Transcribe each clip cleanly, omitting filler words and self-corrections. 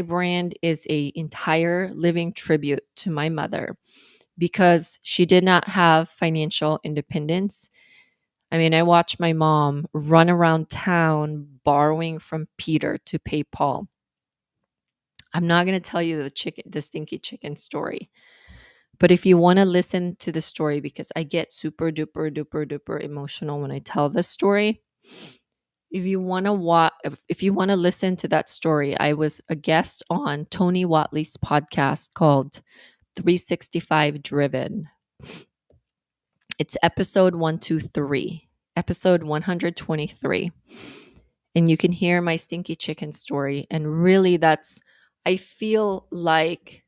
brand is a entire living tribute to my mother because she did not have financial independence. I mean, I watched my mom run around town borrowing from Peter to pay Paul. I'm not going to tell you the stinky chicken story. But if you want to listen to the story, because I get super duper duper duper emotional when I tell this story, if you want to if you want to listen to that story, I was a guest on Tony Watley's podcast called 365 Driven. It's episode 123, episode 123. And you can hear my stinky chicken story. And really, I feel like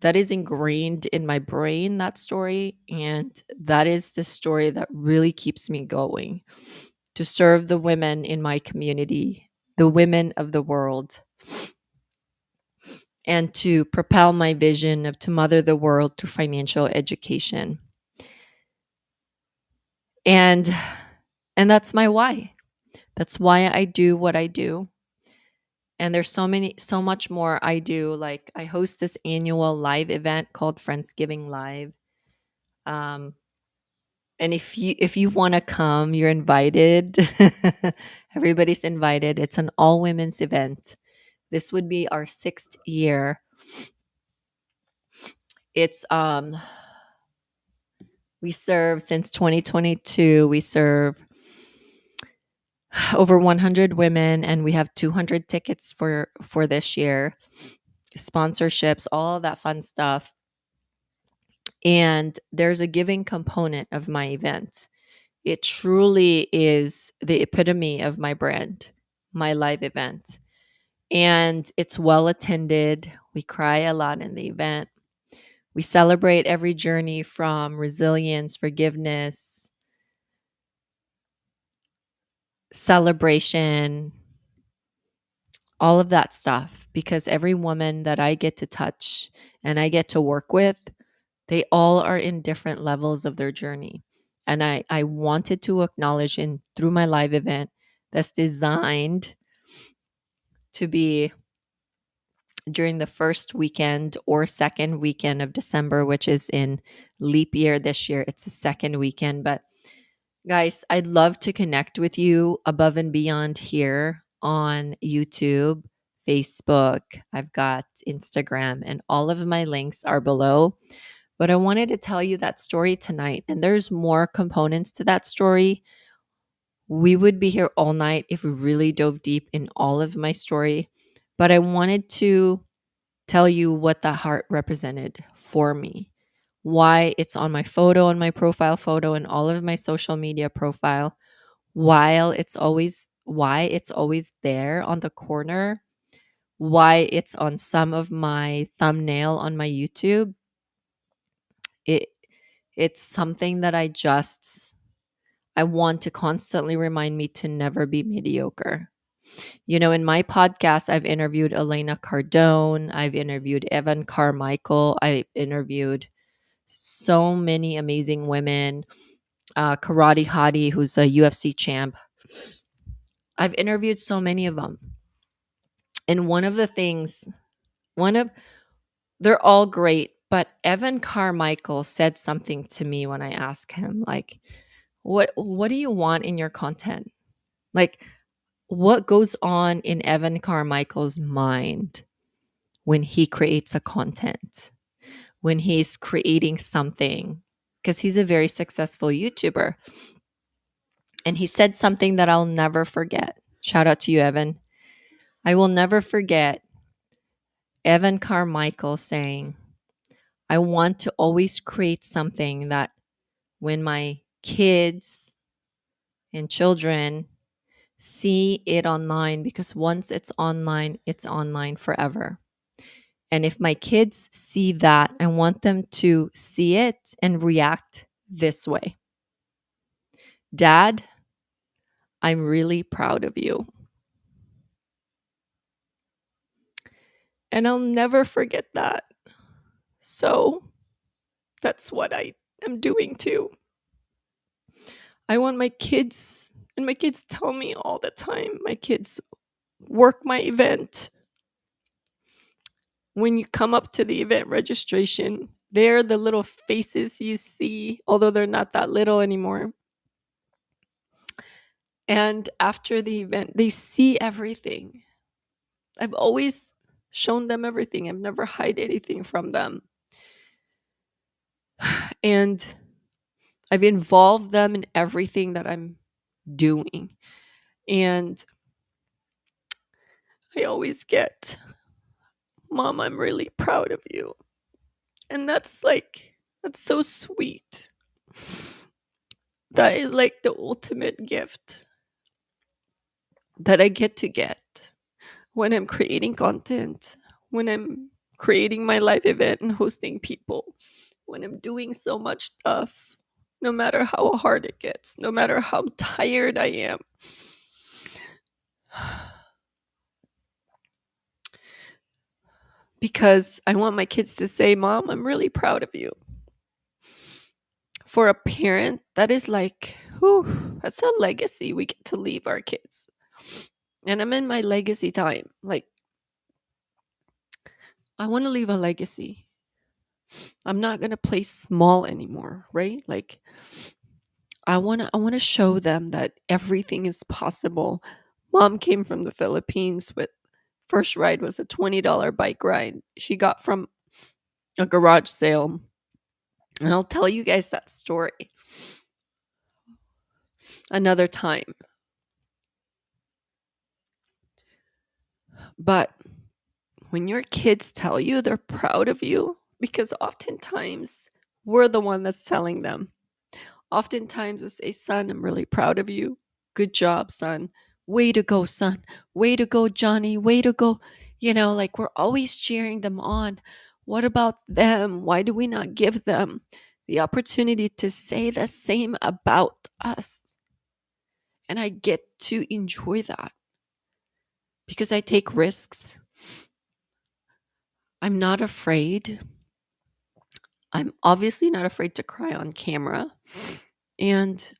that is ingrained in my brain, that story. And that is the story that really keeps me going to serve the women in my community, the women of the world, and to propel my vision of to mother the world through financial education. And that's my why. That's why I do what I do. And there's so much more I do. Like I host this annual live event called Friendsgiving Live. Um, and if you want to come, you're invited. Everybody's invited. It's an all women's event. This would be our 6th year. It's we serve since 2022. We serve over 100 women, and we have 200 tickets for this year, sponsorships, all that fun stuff. And there's a giving component of my event. It truly is the epitome of my brand, my live event. And it's well attended. We cry a lot in the event. We celebrate every journey from resilience, forgiveness, celebration, all of that stuff, because every woman that I get to touch and I get to work with, they all are in different levels of their journey. And I wanted to acknowledge through my live event that's designed to be during the first weekend or second weekend of December, which is in leap year this year. It's the second weekend. But guys, I'd love to connect with you above and beyond here on YouTube, Facebook. I've got Instagram, and all of my links are below. But I wanted to tell you that story tonight, and there's more components to that story. We would be here all night if we really dove deep in all of my story. But I wanted to tell you what that heart represented for me, why it's on my photo, on my profile photo, and all of my social media profile, why it's always there on the corner, why it's on some of my thumbnail on my YouTube. It's something that I want to constantly remind me to never be mediocre. You know, in my podcast, I've interviewed Elena Cardone. I've interviewed Evan Carmichael. I've interviewed so many amazing women. Karate Hottie, who's a UFC champ. I've interviewed so many of them. And they're all great, but Evan Carmichael said something to me when I asked him, like, what do you want in your content? Like, what goes on in Evan Carmichael's mind when he creates a content, when he's creating something? Because he's a very successful YouTuber. And he said something that I'll never forget. Shout out to you, Evan. I will never forget Evan Carmichael saying, I want to always create something that when my kids and children see it online, because once it's online forever. And if my kids see that, I want them to see it and react this way. Dad, I'm really proud of you. And I'll never forget that. So that's what I am doing too. I want my kids, and my kids tell me all the time, my kids work my event. When you come up to the event registration, they're the little faces you see, although they're not that little anymore. And after the event, they see everything. I've always shown them everything. I've never hide anything from them. And I've involved them in everything that I'm doing. And I always get, Mom, I'm really proud of you. And that's so sweet. That is like the ultimate gift that I get when I'm creating content, when I'm creating my live event and hosting people, when I'm doing so much stuff, no matter how hard it gets, no matter how tired I am. Because I want my kids to say, Mom, I'm really proud of you. For a parent, that is like, whew, that's a legacy we get to leave our kids. And I'm in my legacy time. Like, I want to leave a legacy. I'm not going to play small anymore, right? Like, I want to show them that everything is possible. Mom came from the Philippines with first ride was a $20 bike ride she got from a garage sale. And I'll tell you guys that story another time. But when your kids tell you they're proud of you, because oftentimes we're the one that's telling them. Oftentimes we say, son, I'm really proud of you. Good job, son. Way to go, son. Way to go, Johnny. Way to go. You know, like we're always cheering them on. What about them? Why do we not give them the opportunity to say the same about us? And I get to enjoy that because I take risks. I'm not afraid. I'm obviously not afraid to cry on camera. And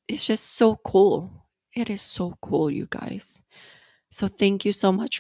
it's just so cool. It is so cool, you guys. So thank you so much